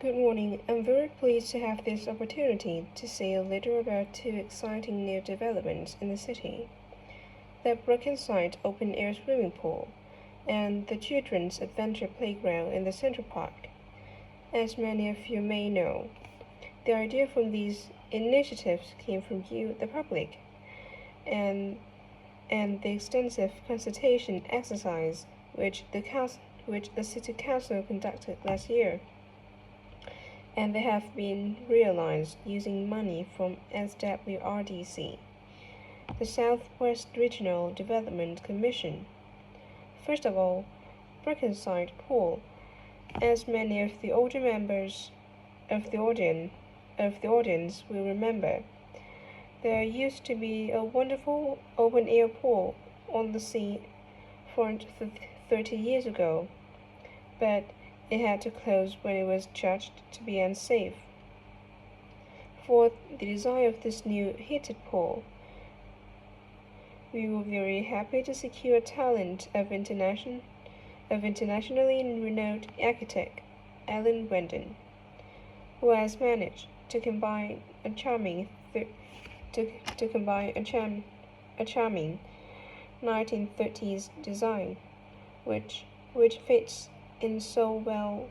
Good morning. I'm very pleased to have this opportunity to say a little about two exciting new developments in the city: the Brookenside open-air swimming pool and the children's adventure playground in the Central Park. As many of you may know, the idea from these initiatives came from you, the public, and the extensive consultation exercise which the City Council conducted last year, and they have been realized using money from SWRDC, the Southwest Regional Development Commission. First of all, Brookenside Pool. As many of the older members of the audience will remember, there used to be a wonderful open-air pool on the sea front 30 years ago, but it had to close when it was judged to be unsafe. For the design of this new heated pool, we were very happy to secure talent of internationally renowned architect Alan Wendon, who has managed to combine a charming 1930s design, which fits in so well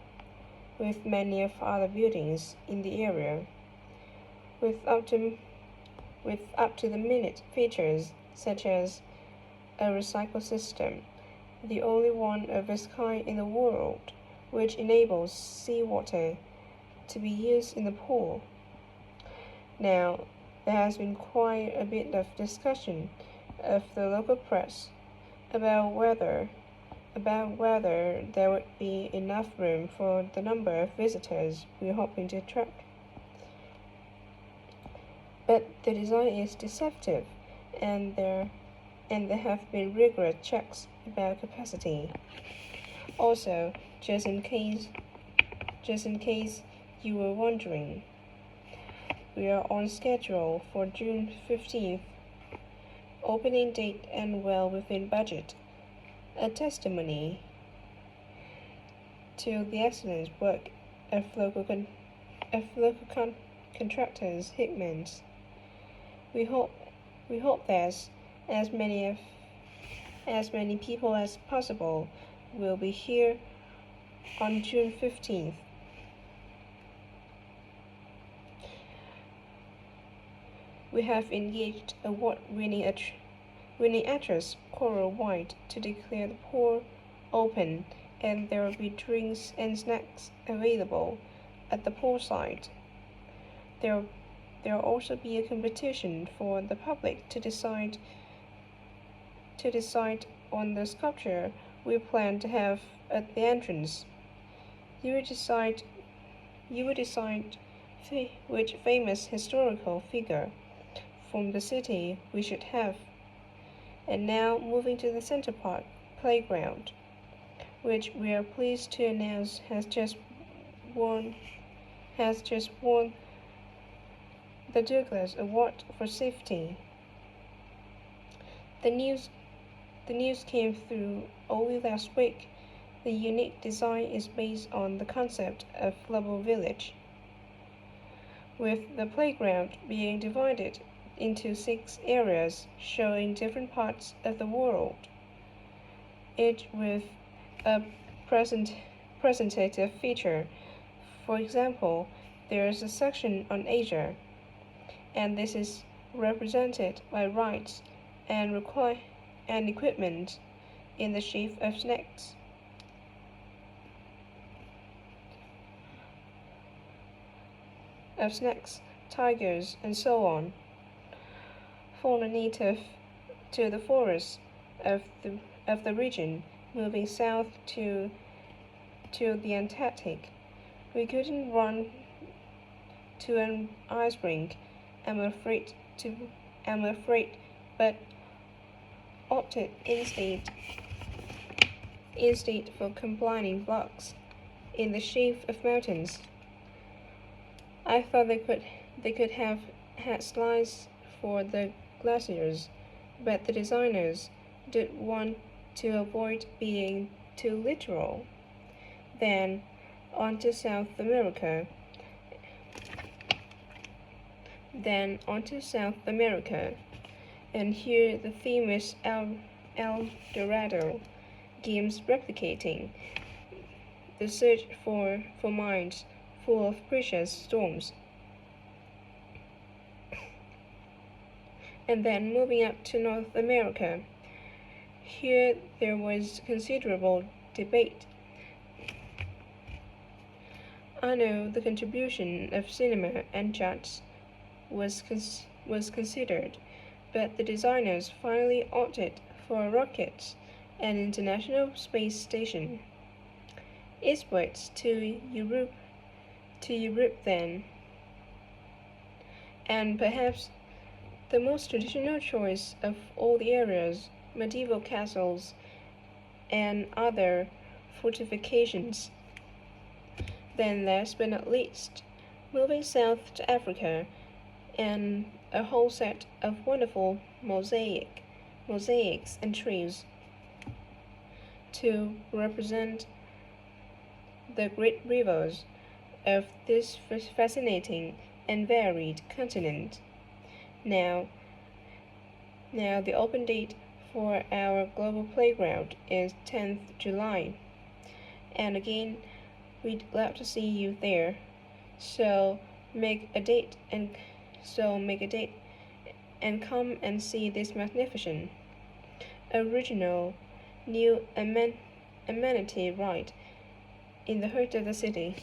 with many of other buildings in the area, with up to the minute features such as a recycle system, the only one of its kind in the world, which enables seawater to be used in the pool. Now, there has been quite a bit of discussion of the local press about whether there would be enough room for the number of visitors we're hoping to attract. But the design is deceptive, and there have been rigorous checks about capacity. Also, just in case you were wondering, we are on schedule for June 15th opening date and well within budget, a testimony to the excellent work of local contractors Hickmans. We hope that as many people as possible will be here on June 15th. We have engaged award-winning actress Coral White to declare the pool open, and there will be drinks and snacks available at the poolside. There will also be a competition for the public to decide on the sculpture we plan to have at the entrance. You will decide which famous historical figure from the city we should have. And now moving to the Center Park playground, which we are pleased to announce has just won the Douglas Award for Safety. The news came through only last week. The unique design is based on the concept of global village, with the playground being divided into 6 areas showing different parts of the world, each with a presentative feature. For example, there is a section on Asia, and this is represented by rides and equipment in the shape of snakes, tigers, and so on. Fauna native to the forests of the region, moving south to the Antarctic. We couldn't run to an ice rink, I'm afraid, but opted instead for combining blocks in the shape of mountains. I thought they could have had slides for the glaciers, but the designers did want to avoid being too literal. Then onto South America, then onto South America, and here the famous El Dorado games replicating the search for mines full of precious stones. And then moving up to North America, here there was considerable debate. I know the contribution of cinema and jets was considered, but the designers finally opted for rockets and International Space Station. Eastwards to Europe then, and perhaps the most traditional choice of all the areas, medieval castles and other fortifications. Then last but not least, moving south to Africa and a whole set of wonderful mosaics and trees to represent the great rivers of this fascinating and varied continent. Now the open date for our global playground is 10th July. And again, we'd love to see you there. So make a date and come and see this magnificent, original, new amenity right in the heart of the city.